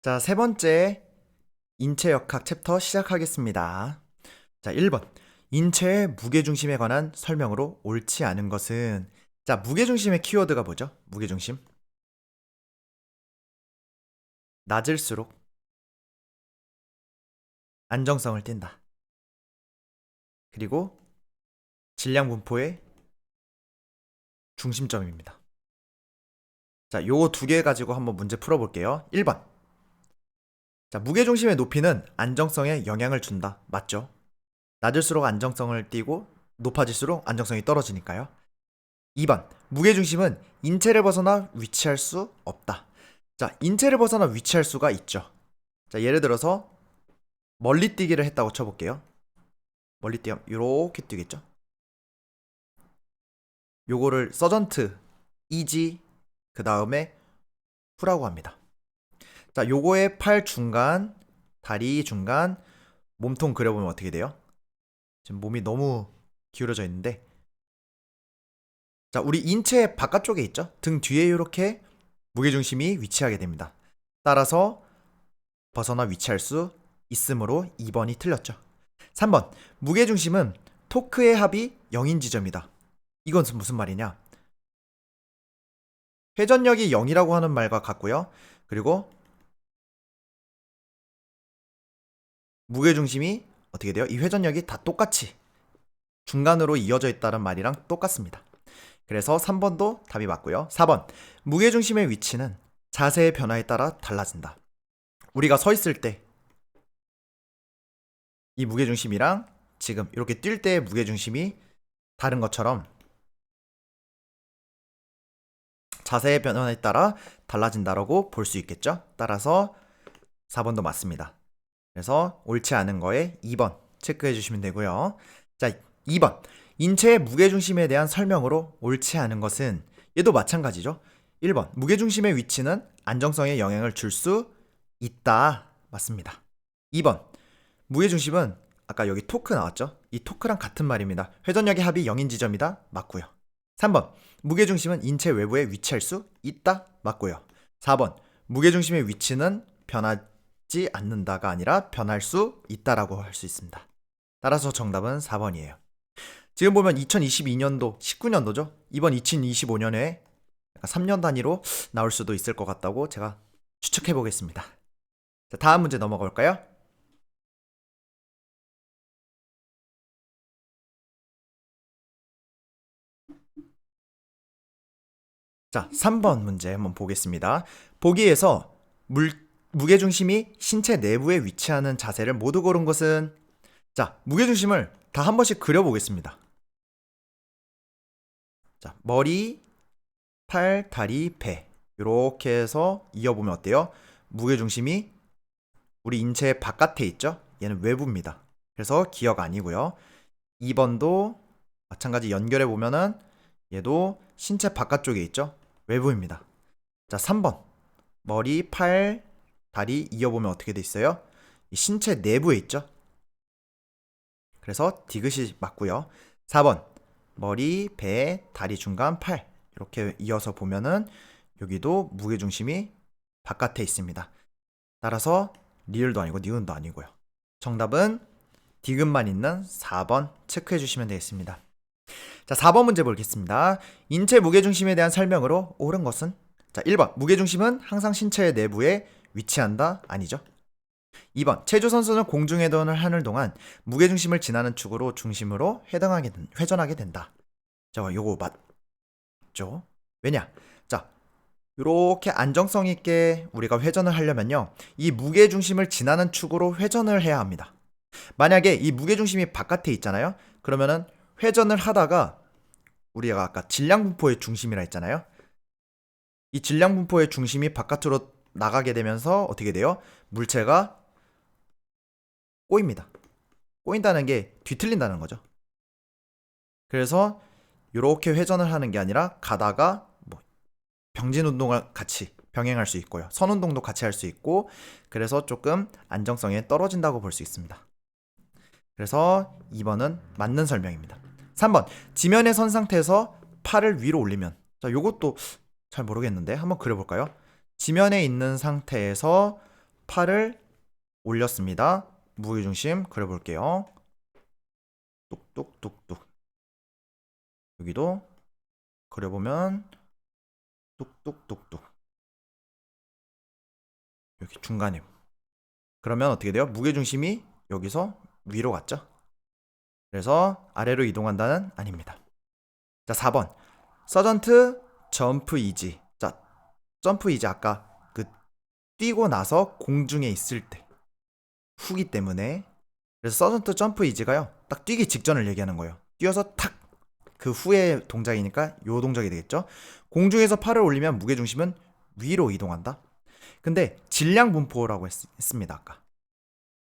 자, 세 번째 인체역학 챕터 시작하겠습니다. 자, 1번. 인체의 무게중심에 관한 설명으로 옳지 않은 것은. 자, 무게중심의 키워드가 뭐죠? 무게중심. 낮을수록 안정성을 띈다. 그리고 질량 분포의 중심점입니다. 자, 요거 두 개 가지고 한번 문제 풀어볼게요. 1번. 자, 무게중심의 높이는 안정성에 영향을 준다. 맞죠? 낮을수록 안정성을 띠고 높아질수록 안정성이 떨어지니까요. 2번. 무게중심은 인체를 벗어나 위치할 수 없다. 자, 인체를 벗어나 위치할 수가 있죠. 자, 예를 들어서 멀리 뛰기를 했다고 쳐볼게요. 멀리 뛰면 이렇게 뛰겠죠. 요거를 서전트, 이지, 그 다음에 후라고 합니다. 자, 요거의 팔 중간, 다리 중간, 몸통 그려보면 어떻게 돼요? 지금 몸이 너무 기울어져 있는데, 자, 우리 인체 바깥쪽에 있죠? 등 뒤에 이렇게 무게중심이 위치하게 됩니다. 따라서 벗어나 위치할 수 있으므로 2번이 틀렸죠. 3번. 무게중심은 토크의 합이 0인 지점이다. 이건 무슨 말이냐? 회전력이 0이라고 하는 말과 같고요. 그리고 무게중심이 어떻게 돼요? 이 회전력이 다 똑같이 중간으로 이어져 있다는 말이랑 똑같습니다. 그래서 3번도 답이 맞고요. 4번. 무게중심의 위치는 자세의 변화에 따라 달라진다. 우리가 서 있을 때 이 무게중심이랑 지금 이렇게 뛸 때의 무게중심이 다른 것처럼 자세의 변화에 따라 달라진다라고 볼 수 있겠죠. 따라서 4번도 맞습니다. 그래서 옳지 않은 거에 2번 체크해 주시면 되고요. 자, 2번. 인체의 무게중심에 대한 설명으로 옳지 않은 것은, 얘도 마찬가지죠. 1번. 무게중심의 위치는 안정성에 영향을 줄 수 있다. 맞습니다. 2번. 무게중심은 아까 여기 토크 나왔죠? 이 토크랑 같은 말입니다. 회전력의 합이 0인 지점이다. 맞고요. 3번. 무게중심은 인체 외부에 위치할 수 있다. 맞고요. 4번. 무게중심의 위치는 변하지 않는다가 아니라 변할 수 있다라고 할 수 있습니다. 따라서 정답은 4번이에요. 지금 보면 2022년도, 19년도죠? 이번 2025년에 3년 단위로 나올 수도 있을 것 같다고 제가 추측해 보겠습니다. 자, 다음 문제 넘어가 볼까요? 자, 3번 문제 한번 보겠습니다. 보기에서 무게중심이 신체 내부에 위치하는 자세를 모두 고른 것은. 자, 무게중심을 다 한 번씩 그려보겠습니다. 자, 머리, 팔, 다리, 배 이렇게 해서 이어보면 어때요? 무게중심이 우리 인체 바깥에 있죠? 얘는 외부입니다. 그래서 기억 아니고요. 2번도 마찬가지 연결해 보면은 얘도 신체 바깥쪽에 있죠? 외부입니다. 자, 3번. 머리, 팔, 다리 이어보면 어떻게 돼 있어요? 이 신체 내부에 있죠? 그래서 디귿이 맞고요. 4번. 머리, 배, 다리 중간, 팔 이렇게 이어서 보면은 여기도 무게중심이 바깥에 있습니다. 따라서 리을도 아니고 니은도 아니고요. 정답은 디귿만 있는 4번 체크해 주시면 되겠습니다. 자, 4번 문제 보겠습니다. 인체 무게중심에 대한 설명으로 옳은 것은? 자, 1번. 무게중심은 항상 신체의 내부에 위치한다. 아니죠. 2번. 체조 선수는 공중회전을 하는 동안 무게중심을 지나는 축으로 중심으로 회전하게 된다. 자, 요거 맞죠? 왜냐? 자, 이렇게 안정성 있게 우리가 회전을 하려면요, 이 무게중심을 지나는 축으로 회전을 해야 합니다. 만약에 이 무게중심이 바깥에 있잖아요. 그러면은 회전을 하다가 우리가 아까 질량분포의 중심이라 했잖아요. 이 질량분포의 중심이 바깥으로 나가게 되면서 어떻게 돼요? 물체가 꼬입니다. 꼬인다는 게 뒤틀린다는 거죠. 그래서 이렇게 회전을 하는 게 아니라 가다가 병진 운동을 같이 병행할 수 있고요. 선 운동도 같이 할 수 있고, 그래서 조금 안정성이 떨어진다고 볼 수 있습니다. 그래서 2번은 맞는 설명입니다. 3번. 지면에 선 상태에서 팔을 위로 올리면. 자, 요것도 잘 모르겠는데 한번 그려볼까요? 지면에 있는 상태에서 팔을 올렸습니다. 무게중심 그려볼게요. 뚝뚝뚝뚝. 여기도 그려보면 뚝뚝뚝뚝. 여기 중간에. 그러면 어떻게 돼요? 무게중심이 여기서 위로 갔죠? 그래서 아래로 이동한다는 아닙니다. 자, 4번. 서전트 점프 이지. 자, 점프 이지 아까 그 뛰고 나서 공중에 있을 때 후기 때문에. 그래서 서전트 점프 이지가요, 딱 뛰기 직전을 얘기하는 거예요. 뛰어서 탁, 그 후의 동작이니까 요 동작이 되겠죠. 공중에서 팔을 올리면 무게중심은 위로 이동한다. 근데 질량 분포라고 했습니다 아까.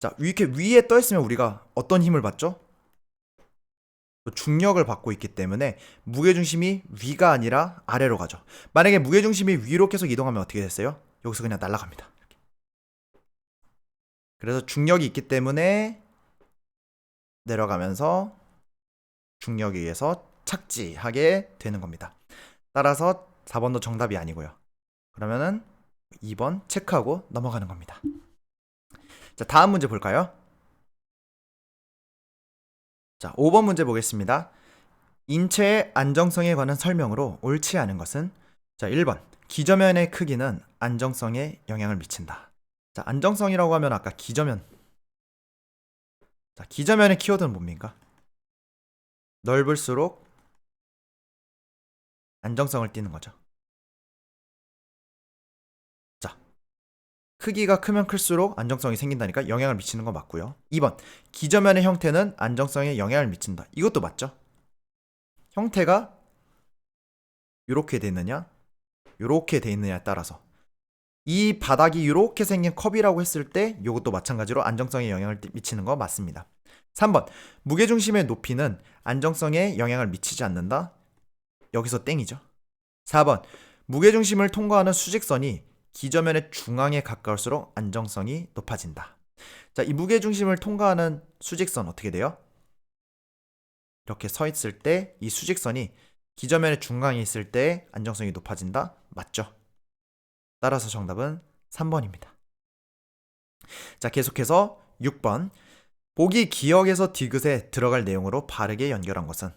자, 이렇게 위에 떠 있으면 우리가 어떤 힘을 받죠? 중력을 받고 있기 때문에 무게중심이 위가 아니라 아래로 가죠. 만약에 무게중심이 위로 계속 이동하면 어떻게 됐어요? 여기서 그냥 날아갑니다. 그래서 중력이 있기 때문에 내려가면서 중력에 의해서 착지하게 되는 겁니다. 따라서 4번도 정답이 아니고요. 그러면은 2번 체크하고 넘어가는 겁니다. 자, 다음 문제 볼까요? 자, 5번 문제 보겠습니다. 인체의 안정성에 관한 설명으로 옳지 않은 것은? 자, 1번. 기저면의 크기는 안정성에 영향을 미친다. 자, 안정성이라고 하면 아까 기저면. 자, 기저면의 키워드는 뭡니까? 넓을수록 안정성을 띠는 거죠. 자, 크기가 크면 클수록 안정성이 생긴다니까 영향을 미치는 건 맞고요. 2번. 기저면의 형태는 안정성에 영향을 미친다. 이것도 맞죠? 형태가 이렇게 돼 있느냐, 이렇게 돼 있느냐에 따라서 이 바닥이 이렇게 생긴 컵이라고 했을 때 이것도 마찬가지로 안정성에 영향을 미치는 거 맞습니다. 3번. 무게중심의 높이는 안정성에 영향을 미치지 않는다. 여기서 땡이죠. 4번. 무게중심을 통과하는 수직선이 기저면의 중앙에 가까울수록 안정성이 높아진다. 자, 이 무게중심을 통과하는 수직선 어떻게 돼요? 이렇게 서 있을 때 이 수직선이 기저면의 중앙에 있을 때 안정성이 높아진다. 맞죠? 따라서 정답은 3번입니다. 자, 계속해서 6번. 보기 기억에서 디귿에 들어갈 내용으로 바르게 연결한 것은?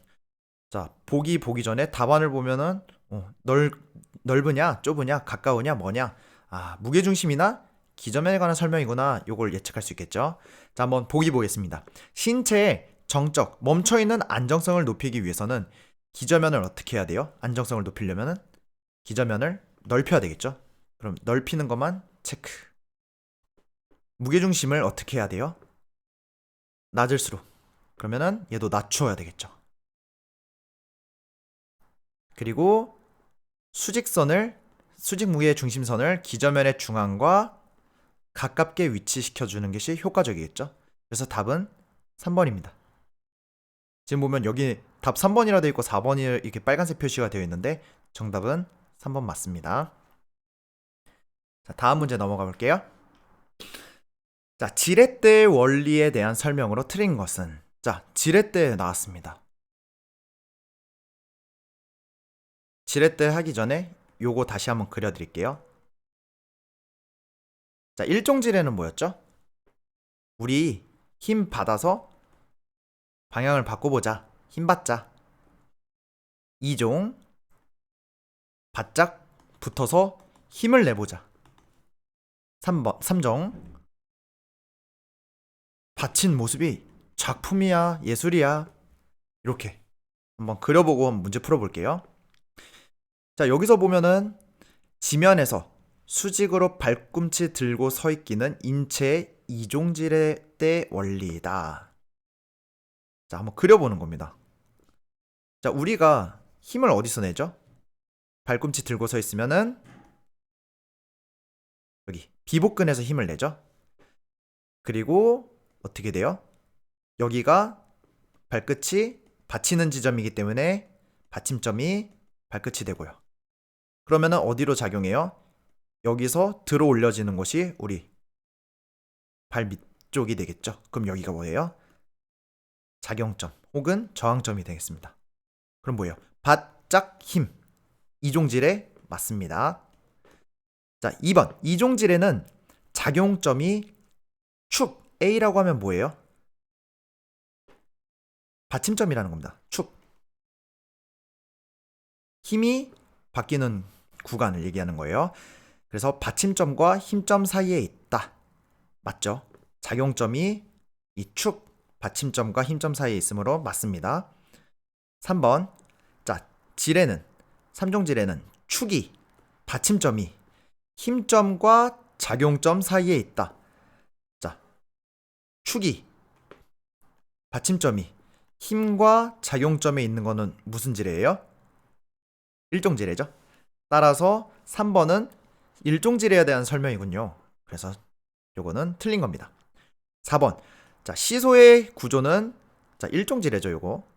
자, 보기 전에 답안을 보면은 넓으냐, 좁으냐, 가까우냐, 뭐냐. 아, 무게중심이나 기저면에 관한 설명이구나. 요걸 예측할 수 있겠죠. 자, 한번 보기 보겠습니다. 신체의 정적, 멈춰있는 안정성을 높이기 위해서는 기저면을 어떻게 해야 돼요? 안정성을 높이려면은 기저면을 넓혀야 되겠죠. 그럼 넓히는 것만 체크. 무게중심을 어떻게 해야 돼요? 낮을수록. 그러면은 얘도 낮춰야 되겠죠. 그리고 수직 무게의 중심선을 기저면의 중앙과 가깝게 위치시켜주는 것이 효과적이겠죠. 그래서 답은 3번입니다. 지금 보면 여기 답 3번이라 되어 있고 4번이 이렇게 빨간색 표시가 되어 있는데 정답은 3번 맞습니다. 자, 다음 문제 넘어가 볼게요. 자, 지렛대의 원리에 대한 설명으로 틀린 것은? 자, 지렛대 나왔습니다. 지렛대 하기 전에 요거 다시 한번 그려드릴게요. 자, 1종 지렛는 뭐였죠? 우리 힘 받아서 방향을 바꿔보자. 힘 받자. 2종 바짝 붙어서 힘을 내보자. 3종 받친 모습이 작품이야, 예술이야. 이렇게 한번 그려보고 한번 문제 풀어볼게요. 자, 여기서 보면은 지면에서 수직으로 발꿈치 들고 서 있기는 인체의 이종지렛대 원리이다. 자, 한번 그려보는 겁니다. 자, 우리가 힘을 어디서 내죠? 발꿈치 들고 서 있으면은 여기 비복근에서 힘을 내죠. 그리고 어떻게 돼요? 여기가 발끝이 받치는 지점이기 때문에 받침점이 발끝이 되고요. 그러면은 어디로 작용해요? 여기서 들어 올려지는 곳이 우리 발 밑쪽이 되겠죠. 그럼 여기가 뭐예요? 작용점 혹은 저항점이 되겠습니다. 그럼 뭐예요? 바짝 힘. 이종질에 맞습니다. 자, 2번. 이종질에는 작용점이 축 A라고 하면 뭐예요? 받침점이라는 겁니다. 축. 힘이 바뀌는 구간을 얘기하는 거예요. 그래서 받침점과 힘점 사이에 있다. 맞죠? 작용점이 이 축, 받침점과 힘점 사이에 있으므로 맞습니다. 3번. 자, 지뢰는, 3종 지뢰는 축이, 받침점이 힘점과 작용점 사이에 있다. 자, 축이, 받침점이 힘과 작용점에 있는 거는 무슨 지뢰예요? 일종지뢰죠. 따라서 3번은 일종지뢰에 대한 설명이군요. 그래서 요거는 틀린 겁니다. 4번. 자, 시소의 구조는 자, 일종지뢰죠, 요거.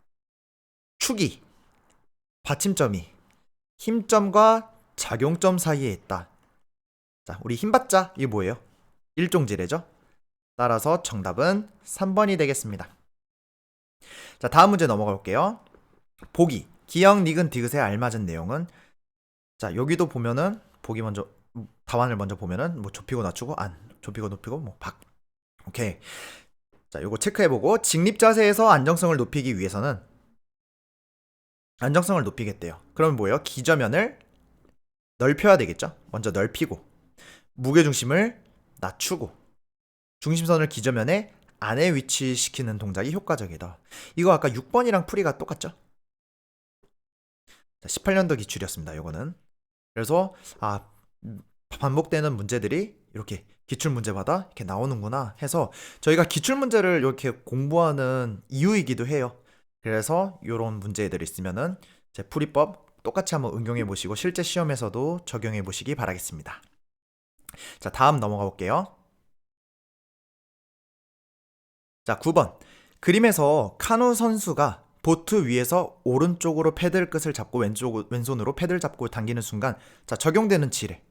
축이, 받침점이 힘점과 작용점 사이에 있다. 자, 우리 힘받자 이게 뭐예요? 일종지뢰죠. 따라서 정답은 3번이 되겠습니다. 자, 다음 문제 넘어가 볼게요. 보기. 기역, 니은, 디귿에 알맞은 내용은 자, 여기도 보면은 보기 먼저 답안을 먼저 보면은 뭐 좁히고 낮추고 안, 좁히고 높이고 뭐 박. 오케이. 자, 요거 체크해보고 직립 자세에서 안정성을 높이기 위해서는 안정성을 높이겠대요. 그러면 뭐예요? 기저면을 넓혀야 되겠죠? 먼저 넓히고 무게중심을 낮추고 중심선을 기저면의 안에 위치시키는 동작이 효과적이다. 이거 아까 6번이랑 풀이가 똑같죠? 자, 18년도 기출이었습니다. 요거는. 그래서 반복되는 문제들이 이렇게 기출문제마다 이렇게 나오는구나 해서 저희가 기출문제를 이렇게 공부하는 이유이기도 해요. 그래서 이런 문제들이 있으면은 제 풀이법 똑같이 한번 응용해 보시고 실제 시험에서도 적용해 보시기 바라겠습니다. 자, 다음 넘어가 볼게요. 자, 9번. 그림에서 카누 선수가 보트 위에서 오른쪽으로 패들 끝을 잡고 왼손으로 패들 잡고 당기는 순간 자, 적용되는 지뢰.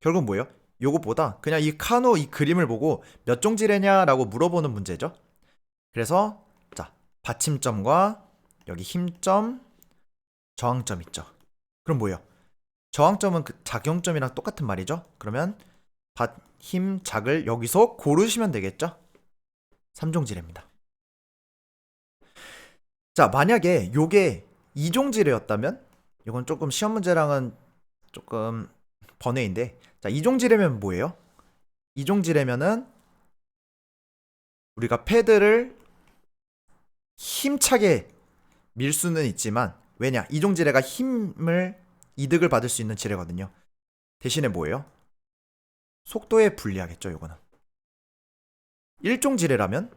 결국 뭐예요? 요것보다 그냥 이 카누 이 그림을 보고 몇 종 지뢰냐라고 물어보는 문제죠. 그래서 자, 받침점과 여기 힘점, 저항점 있죠. 그럼 뭐예요? 저항점은 그 작용점이랑 똑같은 말이죠. 그러면 힘, 작을 여기서 고르시면 되겠죠. 3종 지뢰입니다. 자, 만약에 요게 2종 지뢰였다면 이건 조금 시험 문제랑은 조금 번외인데 자, 2종 지뢰면 뭐예요? 2종 지뢰면은 우리가 패드를 힘차게 밀 수는 있지만 왜냐? 2종 지뢰가 힘을 이득을 받을 수 있는 지뢰거든요. 대신에 뭐예요? 속도에 불리하겠죠, 요거는. 1종 지뢰라면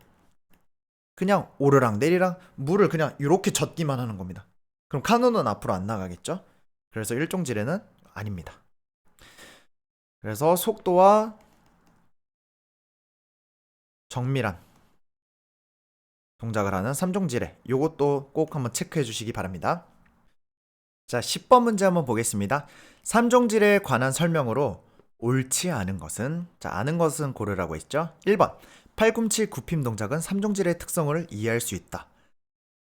그냥 오르락 내리락 물을 그냥 이렇게 젓기만 하는 겁니다. 그럼 카누는 앞으로 안 나가겠죠? 그래서 1종 지뢰는 아닙니다. 그래서 속도와 정밀한 동작을 하는 3종 지뢰 요것도 꼭 한번 체크해 주시기 바랍니다. 자, 10번 문제 한번 보겠습니다. 3종 지뢰에 관한 설명으로 옳지 않은 것은 자, 아는 것은 고르라고 했죠. 1번 팔꿈치 굽힘 동작은 3종 지뢰의 특성을 이해할 수 있다.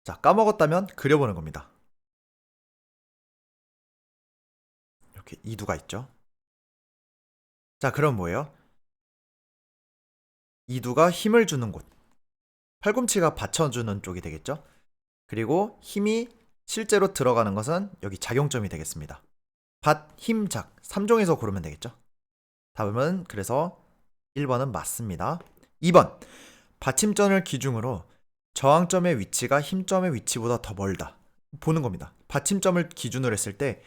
자, 까먹었다면 그려보는 겁니다. 이렇게 이두가 있죠. 자, 그럼 뭐예요? 이두가 힘을 주는 곳. 팔꿈치가 받쳐주는 쪽이 되겠죠. 그리고 힘이 실제로 들어가는 것은 여기 작용점이 되겠습니다. 받, 힘, 작 3종에서 고르면 되겠죠. 답은 그래서 1번은 맞습니다. 2번 받침점을 기준으로 저항점의 위치가 힘점의 위치보다 더 멀다. 보는 겁니다. 받침점을 기준으로 했을 때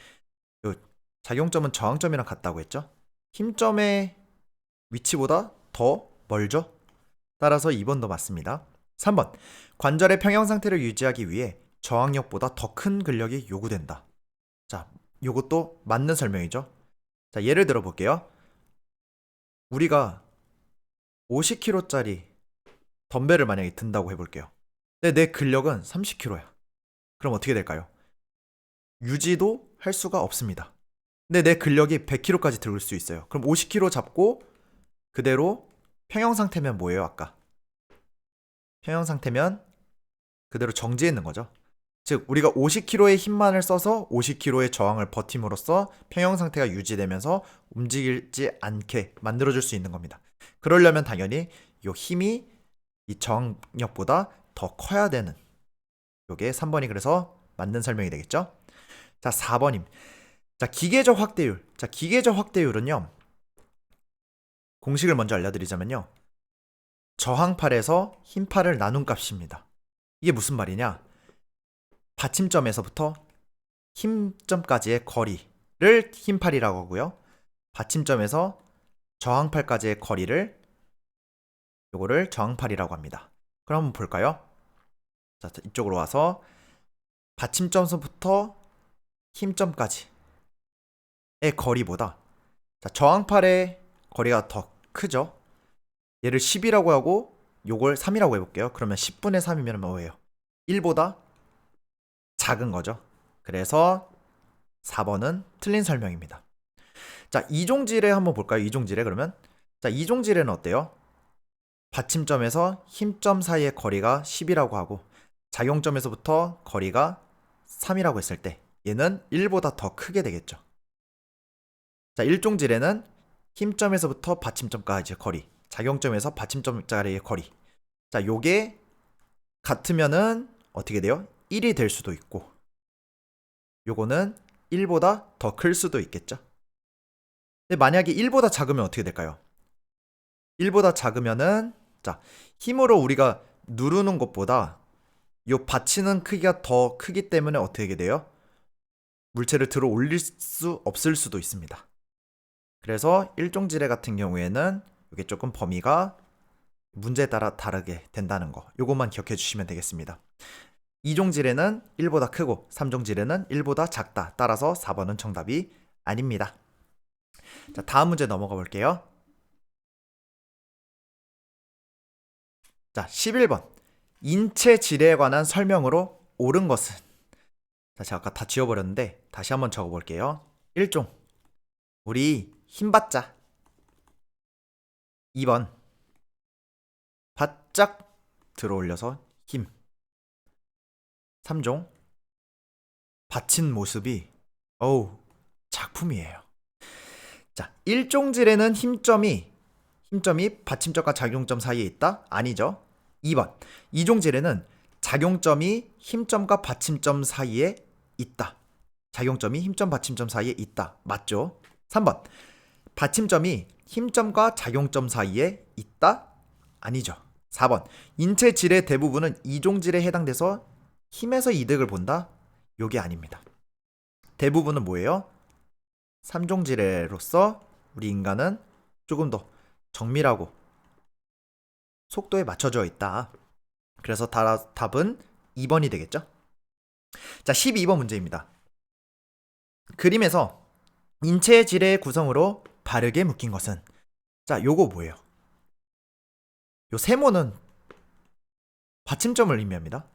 작용점은 저항점이랑 같다고 했죠. 힘점의 위치보다 더 멀죠. 따라서 2번도 맞습니다. 3번 관절의 평형 상태를 유지하기 위해 저항력보다 더 큰 근력이 요구된다. 자, 요것도 맞는 설명이죠. 자, 예를 들어 볼게요. 우리가 50kg짜리 덤벨을 만약에 든다고 해볼게요. 근데 내 근력은 30kg야. 그럼 어떻게 될까요? 유지도 할 수가 없습니다. 근데 내 근력이 100kg까지 들을 수 있어요. 그럼 50kg 잡고 그대로 평형 상태면 뭐예요, 아까? 평형 상태면 그대로 정지해 있는 거죠. 즉 우리가 50kg의 힘만을 써서 50kg의 저항을 버팀으로써 평형 상태가 유지되면서 움직이지 않게 만들어줄 수 있는 겁니다. 그러려면 당연히 요 힘이 이 저항력보다 더 커야 되는 요게 3번이 그래서 맞는 설명이 되겠죠? 자, 4번임. 자, 기계적 확대율. 자, 기계적 확대율은요. 공식을 먼저 알려드리자면요. 저항팔에서 힘팔을 나눈 값입니다. 이게 무슨 말이냐? 받침점에서부터 힘점까지의 거리를 힘팔이라고 하고요. 받침점에서 저항팔까지의 거리를 요거를 저항팔이라고 합니다. 그럼 한번 볼까요? 자, 이쪽으로 와서 받침점서부터 힘점까지의 거리보다 자, 저항팔의 거리가 더 크죠? 얘를 10이라고 하고 요걸 3이라고 해볼게요. 그러면 10분의 3이면 뭐예요? 1보다 작은 거죠. 그래서 4번은 틀린 설명입니다. 자, 이종질에 한번 볼까요? 이종질에 그러면 자, 이종질에는 어때요? 받침점에서 힘점 사이의 거리가 10이라고 하고 작용점에서부터 거리가 3이라고 했을 때 얘는 1보다 더 크게 되겠죠. 자, 일종질에는 힘점에서부터 받침점까지의 거리, 작용점에서 받침점까지의 거리. 자, 요게 같으면은 어떻게 돼요? 1이 될 수도 있고 요거는 1보다 더 클 수도 있겠죠. 근데 만약에 1보다 작으면 어떻게 될까요? 1보다 작으면은 자, 힘으로 우리가 누르는 것보다 요 받치는 크기가 더 크기 때문에 어떻게 돼요? 물체를 들어 올릴 수 없을 수도 있습니다. 그래서 일종지뢰 같은 경우에는 이게 조금 범위가 문제에 따라 다르게 된다는 거. 요것만 기억해 주시면 되겠습니다. 2종 지뢰는 1보다 크고 3종 지뢰는 1보다 작다. 따라서 4번은 정답이 아닙니다. 자, 다음 문제 넘어가 볼게요. 자, 11번. 인체 지뢰에 관한 설명으로 옳은 것은? 자, 제가 아까 다 지워버렸는데 다시 한번 적어볼게요. 1종. 우리 힘 받자. 2번. 바짝 들어 올려서 힘. 3종. 받친 모습이 작품이에요. 자, 1종 질에는 힘점이 받침점과 작용점 사이에 있다? 아니죠. 2번. 2종 질에는 작용점이 힘점과 받침점 사이에 있다. 작용점이 힘점 받침점 사이에 있다. 맞죠? 3번. 받침점이 힘점과 작용점 사이에 있다? 아니죠. 4번. 인체 질의 대부분은 2종 질에 해당돼서 힘에서 이득을 본다? 요게 아닙니다. 대부분은 뭐예요? 3종 지뢰로서 우리 인간은 조금 더 정밀하고 속도에 맞춰져 있다. 그래서 답은 2번이 되겠죠? 자, 12번 문제입니다. 그림에서 인체 지뢰의 구성으로 바르게 묶인 것은? 자, 요거 뭐예요? 요 세모는 받침점을 의미합니다.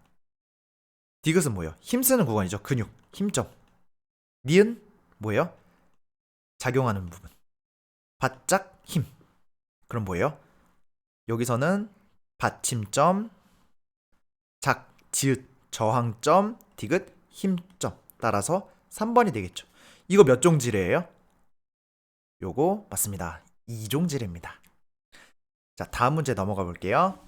디귿은 뭐예요? 힘쓰는 구간이죠. 근육, 힘점. 니은 뭐예요? 작용하는 부분. 바짝 힘. 그럼 뭐예요? 여기서는 받침점, 지읒, 저항점, 디귿, 힘점. 따라서 3번이 되겠죠. 이거 몇 종 지뢰예요? 요거 맞습니다. 2종 지뢰입니다. 자, 다음 문제 넘어가 볼게요.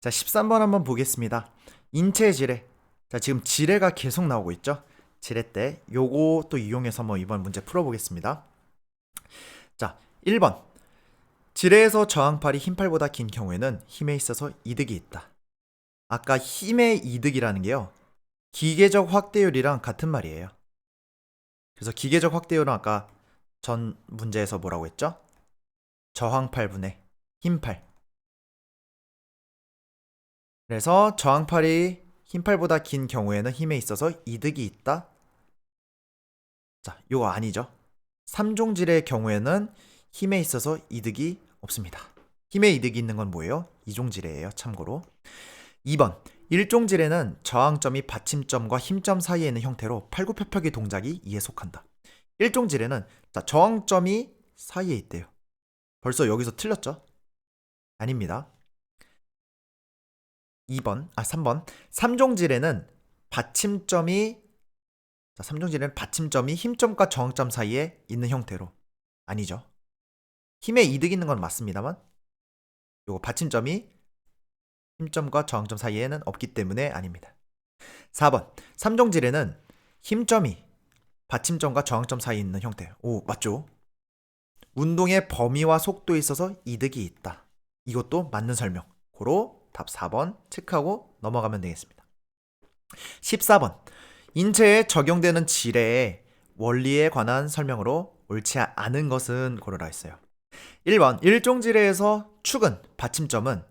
자, 13번 한번 보겠습니다. 인체 지뢰. 자, 지금 지뢰가 계속 나오고 있죠? 지뢰 때 요거 또 이용해서 한번 이번 문제 풀어보겠습니다. 자, 1번. 지뢰에서 저항팔이 힘팔보다 긴 경우에는 힘에 있어서 이득이 있다. 아까 힘의 이득이라는 게요. 기계적 확대율이랑 같은 말이에요. 그래서 기계적 확대율은 아까 전 문제에서 뭐라고 했죠? 저항팔분의 힘팔. 그래서 저항팔이 힘팔보다 긴 경우에는 힘에 있어서 이득이 있다. 자, 요거 아니죠. 3종 질의 경우에는 힘에 있어서 이득이 없습니다. 힘의 이득이 있는 건 뭐예요? 2종 질이에요. 참고로. 2번. 1종 질에는 저항점이 받침점과 힘점 사이에 있는 형태로 팔굽혀펴기 동작이 이에 속한다. 1종 질에는 자, 저항점이 사이에 있대요. 벌써 여기서 틀렸죠? 아닙니다. 3번. 3종 질에는 받침점이 힘점과 저항점 사이에 있는 형태로 아니죠. 힘에 이득 있는 건 맞습니다만 요거 받침점이 힘점과 저항점 사이에는 없기 때문에 아닙니다. 4번 3종질에는 힘점이 받침점과 저항점 사이에 있는 형태. 오, 맞죠? 운동의 범위와 속도에 있어서 이득이 있다. 이것도 맞는 설명. 고로 답 4번 체크하고 넘어가면 되겠습니다. 14번 인체에 적용되는 질의 원리에 관한 설명으로 옳지 않은 것은 고르라 했어요. 1번 일종질에서 축은 받침점은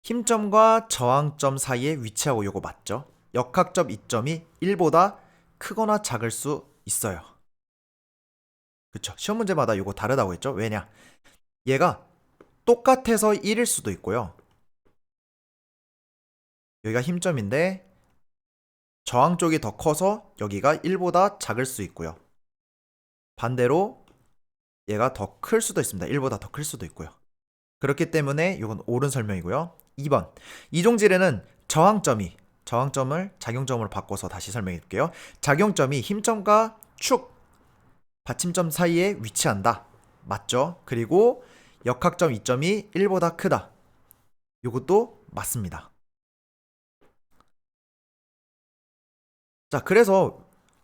힘점과 저항점 사이에 위치하고 요거 맞죠? 역학적 이점이 1보다 크거나 작을 수 있어요. 그쵸? 시험 문제마다 요거 다르다고 했죠? 왜냐? 얘가 똑같아서 1일 수도 있고요. 여기가 힘점인데 저항 쪽이 더 커서 여기가 1보다 작을 수 있고요. 반대로 얘가 더 클 수도 있습니다. 1보다 더 클 수도 있고요. 그렇기 때문에 이건 옳은 설명이고요. 2번 이종질에는 저항점을 작용점으로 바꿔서 다시 설명해 줄게요. 작용점이 힘점과 축, 받침점 사이에 위치한다. 맞죠? 그리고 역학점 이점이 1보다 크다. 이것도 맞습니다. 자, 그래서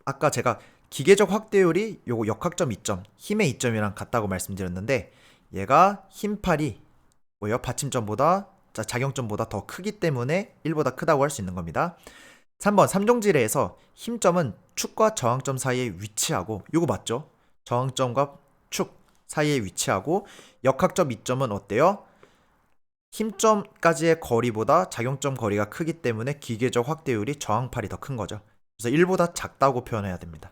아까 제가 기계적 확대율이 요거 역학점 이점, 힘의 이점이랑 같다고 말씀드렸는데 얘가 힘팔이 뭐예요? 받침점보다 작용점보다 더 크기 때문에 1보다 크다고 할 수 있는 겁니다. 3번 3종질에서 힘점은 축과 저항점 사이에 위치하고 요거 맞죠? 저항점과 축 사이에 위치하고 역학점 이점은 어때요? 힘점까지의 거리보다 작용점 거리가 크기 때문에 기계적 확대율이 저항팔이 더 큰 거죠. 그래서 1보다 작다고 표현해야 됩니다.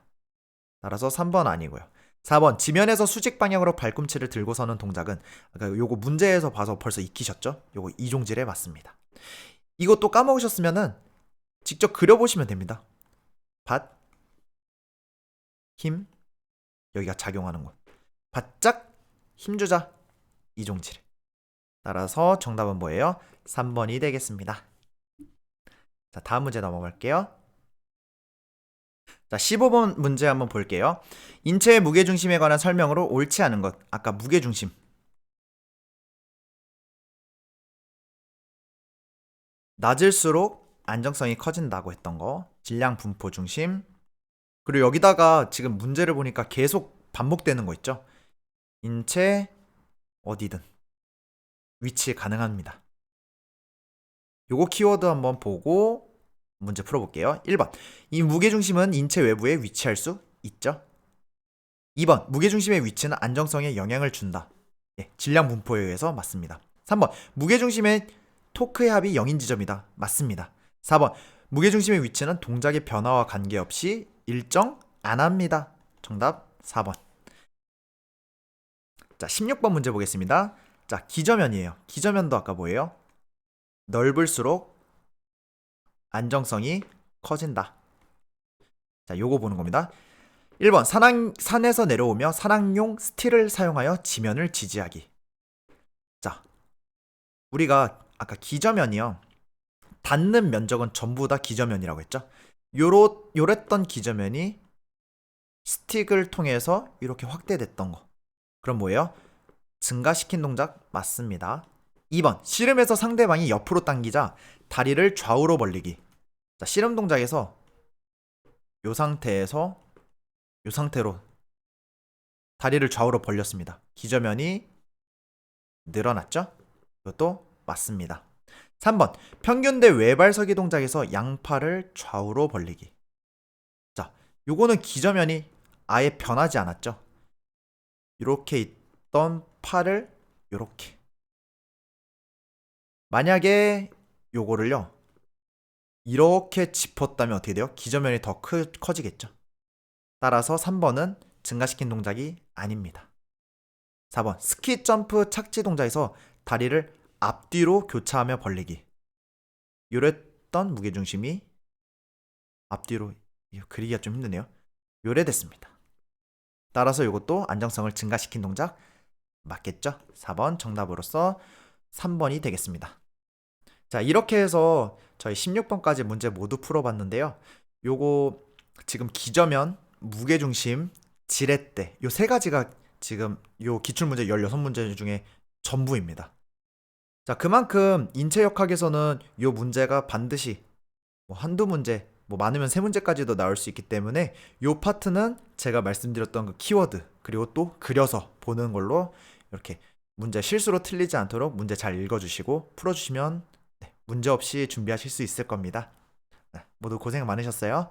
따라서 3번 아니고요. 4번 지면에서 수직 방향으로 발꿈치를 들고 서는 동작은 아까 요거 문제에서 봐서 벌써 익히셨죠? 요거 이종질에 맞습니다. 이것도 까먹으셨으면은 직접 그려보시면 됩니다. 받, 힘, 여기가 작용하는 곳. 바짝 힘주자 이종질. 따라서 정답은 뭐예요? 3번이 되겠습니다. 자, 다음 문제 넘어갈게요. 자, 15번 문제 한번 볼게요. 인체의 무게중심에 관한 설명으로 옳지 않은 것. 아까 무게중심. 낮을수록 안정성이 커진다고 했던 거. 질량 분포 중심. 그리고 여기다가 지금 문제를 보니까 계속 반복되는 거 있죠? 인체 어디든 위치 가능합니다. 요거 키워드 한번 보고 문제 풀어볼게요. 1번 이 무게중심은 인체 외부에 위치할 수 있죠? 2번 무게중심의 위치는 안정성에 영향을 준다. 예, 질량 분포에 의해서 맞습니다. 3번 무게중심의 토크의 합이 0인 지점이다. 맞습니다. 4번 무게중심의 위치는 동작의 변화와 관계없이 일정 안 합니다. 정답 4번. 자, 16번 문제 보겠습니다. 자, 기저면이에요. 기저면도 아까 뭐예요? 넓을수록 안정성이 커진다. 자, 요거 보는 겁니다. 1번 산에서 내려오며 산악용 스틸을 사용하여 지면을 지지하기. 자, 우리가 아까 기저면이요. 닿는 면적은 전부 다 기저면이라고 했죠. 요랬던 기저면이 스틱을 통해서 이렇게 확대됐던 거. 그럼 뭐예요? 증가시킨 동작 맞습니다. 2번 씨름에서 상대방이 옆으로 당기자 다리를 좌우로 벌리기. 자, 씨름 동작에서 요 상태에서 요 상태로 다리를 좌우로 벌렸습니다. 기저면이 늘어났죠? 이것도 맞습니다. 3번 평균대 외발서기 동작에서 양팔을 좌우로 벌리기. 자, 요거는 기저면이 아예 변하지 않았죠? 이렇게 있던 팔을 요렇게. 만약에 요거를요 이렇게 짚었다면 어떻게 돼요? 기저면이 더 커지겠죠. 따라서 3번은 증가시킨 동작이 아닙니다. 4번 스키 점프 착지 동작에서 다리를 앞뒤로 교차하며 벌리기. 요랬던 무게중심이 앞뒤로, 그리기가 좀 힘드네요. 요래됐습니다. 따라서 이것도 안정성을 증가시킨 동작 맞겠죠? 4번 정답으로서 3번이 되겠습니다. 자, 이렇게 해서 저희 16번까지 문제 모두 풀어봤는데요. 요거 지금 기저면, 무게중심, 지렛대 요 세 가지가 지금 요 기출문제 16문제 중에 전부입니다. 자, 그만큼 인체역학에서는 요 문제가 반드시 뭐 한두 문제, 뭐 많으면 세 문제까지도 나올 수 있기 때문에 요 파트는 제가 말씀드렸던 그 키워드 그리고 또 그려서 보는 걸로 이렇게 문제 실수로 틀리지 않도록 문제 잘 읽어주시고 풀어주시면 문제 없이 준비하실 수 있을 겁니다. 네, 모두 고생 많으셨어요.